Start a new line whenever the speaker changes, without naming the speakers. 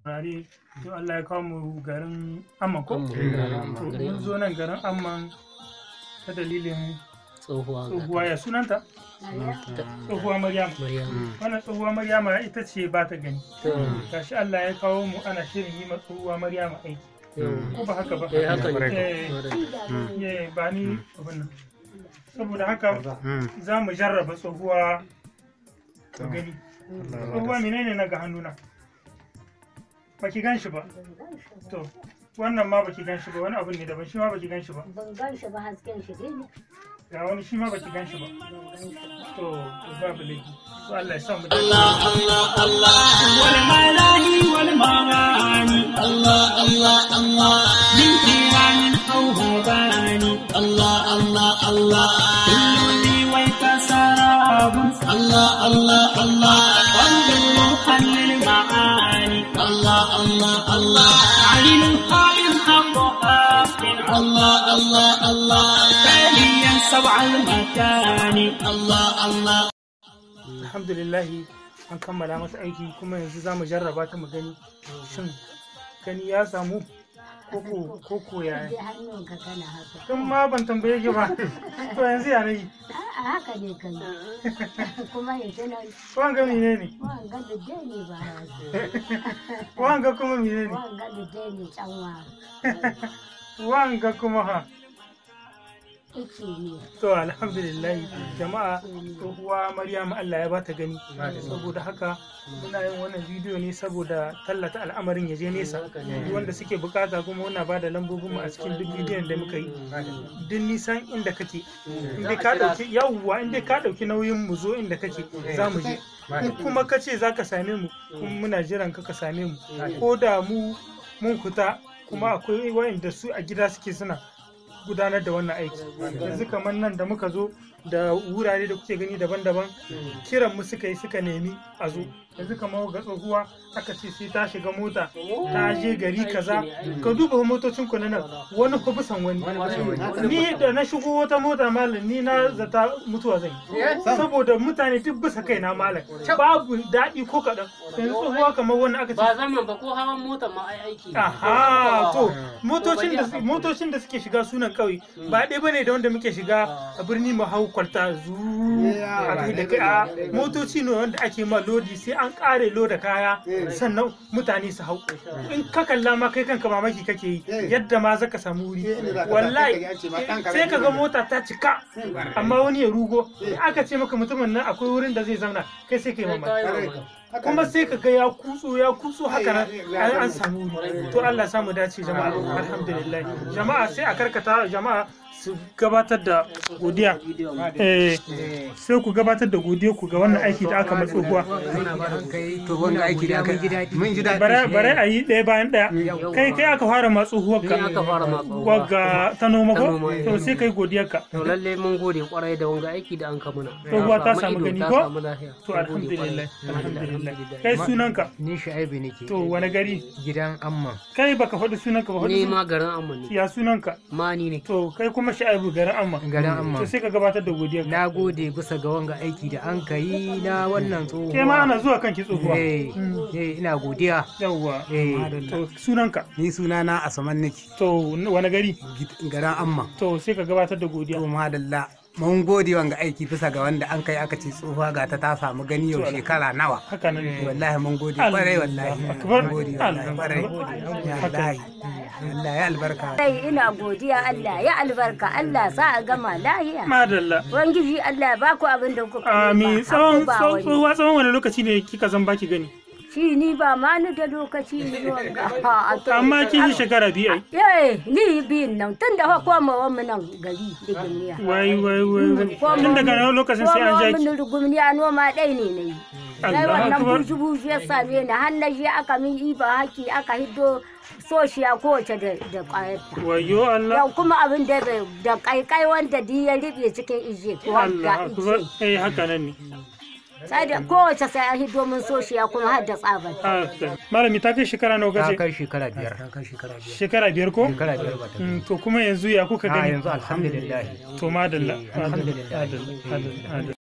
Rari to Allah ya kawo mu garin Amman ko? To mun zo nan garin Amman ta dalilin tsohuwa ya sunanta? Tsohuwa Maryam. Wannan tsohuwa Maryama ita ce ba ta gani. Gashi Allah ya kawo mu ana shirin yi ma tsohuwa Maryama aiki. Ko ba haka ba? Ba ni abin nan. Saboda haka za mu jarraba tsohuwa ta gani. Tsohuwa menene na ga hannuna? Baki gan shi ba. To, wannan ma baki gan shi ba, wani abu ne daban shi ma baki gan shi ba.
Ban gan shi ba, hasken shi dai.
Ga wani shi ma baki gan shi ba. To, babu laifi. To Allah ya sa mu
Allah Allah Allah wal malani wal marani Allah Allah Allah min kiranin auhabani Allah Allah Allah illuni wa kasarabun Allah Allah Allah wanzuru halil ma'ani Allah Allah Allah alim qaim haqqin Allah Allah Allah taliyan sab'al makani Allah Allah.
Alhamdulillahi an kammala masa aiki kuma yanzu za mu jarraba ta mu gani shin gani ya samu koko ya yi. Tun ma ban tambaye ki ba, to yanzu ya nayi.
A haka ne kai. Kuma yanzu na yi.
Wanga mene ne?
Wanga da dai ne ba.
Wanga kuma mene ne?
Wanga da dai ne canwa.
Wanga kuma ha.
Ice ne.
To alhamdulillah jama'a tsohuwa Maryam Allah ya bata gani saboda haka muna yin wannan bidiyo ne saboda tallata al'amarin ya je nesa duk wanda suke bukata kuma muna ba da lambobin mu a cikin duk bidiyon da muka yi duk nisan inda kake inda ka dauki yawwa inda ka dauki nauyin mu zo inda kake za mu je kuma kace zaka same mu kuma muna jiran ka same mu ko da mu mun fita kuma akwai wa'anda su a gida suke suna gudanar da wannan aiki yanzu kamar nan da muka zo da wurare da kuke gani daban-daban kiran mu suka yi suka nemi a zo yanzu kamar ga tsohuwa aka ce sai ta shiga mota ta je gari kaza ka duba motocin ku na nan wani ko bisan wani ni da na shigo wata mota malam ni na zata mutuwa zan yi saboda mutane duk bisa kai na malam babu daɗi ko kaɗan yanzu tsohuwa kamar wannan aka ce
ba zaman ba ko hawan mota ma ai aiki
aha to motocin da suke shiga sunan ƙauye ba ɗaya bane da wanda muke shiga a birni mu hau kwalta zuu a da kai motoci ne wanda ake ma lodi sai an ƙare loda kaya sannan mutane su hau in ka kalla ma kai kanka mamaki kake yi yadda ma zaka samu wuri wallahi sai ka ga mota ta cika amma wani ya rugo in aka ce maka mutumin nan akwai wurin da zai zauna kai sai kai mamaki kuma sai ka ga ya kutso haka nan an samu wuri to Allah samu dace jama'a alhamdulillah jama'a sai a karkata jama'a su gabatar da godiya sai ku gabatar da godiya ku ga wannan aiki da aka matso kuwa
to wannan aiki da aka mun ji daɗi
bare a yi ɗaya bayan ɗaya kai aka fara matso huwarka wagga ta noma ko to sai kai godiyar ka
to lalle mun gode kwarai da wanga aiki da an ka muna
to kuwa ta samu gani ko to alhamdulillah kai sunanka
ni Shu'aibu nake
to wani gari
gidan Amman
kai baka faɗi sunanka ba
ni ma garin Amman ne
ya sunanka
mani ne
to kai kuma Shu'aibu garin Amman to sai ka gabatar da godiyar ka
na gode bisa ga wanga aiki da an kai na wannan tsohuwa
ke ma ana zuwa kanki tsohuwa
ina godiya
yawwa to sunanka
ni sunana Asaman nake
to wani gari
garin Amman
to sai ka gabatar da godiya
to madalla mun gode wanga aiki bisa ga wanda an kai aka ce tsohuwa ga ta samu gani yau shekara nawa
haka nan
wallahi mun gode kwarai wallahi mun gode kwarai wallahi Allah ya albarka
Sai ina godiya Allah ya albarka Allah sa a gama lahiya
madalla
Ubangiji Allah ya baku abin da kuka
amin tsawon wani lokaci ne kika zan baki gani
shi ni ba ma ni da lokaci ne wanga
amma kin yi shekara biyu
ai ni biyun nan tun da koma wa mu nan gari da gimiya
wai tun daga nan lokacin sai an jaki
mun rugumniya noma dai ne nayi sai wannan buju ya same ni har na je aka min iba haki aka hiddo soshiya kowace da kwayarta
wayo Allah
yau kuma abin da kaikai wanda di ya ribe cikin ije
Allah haka nan ne
sai da kowace sai an hiddo min soshiya kuma har da tsabar
malami ta kai shekara nawa gaje
ta kai shekara biyar
shekara biyar ko
shekara biyar ba ta
to kuma yanzu ya kuka gani
yanzu alhamdulillah
to madalla
alhamdulillah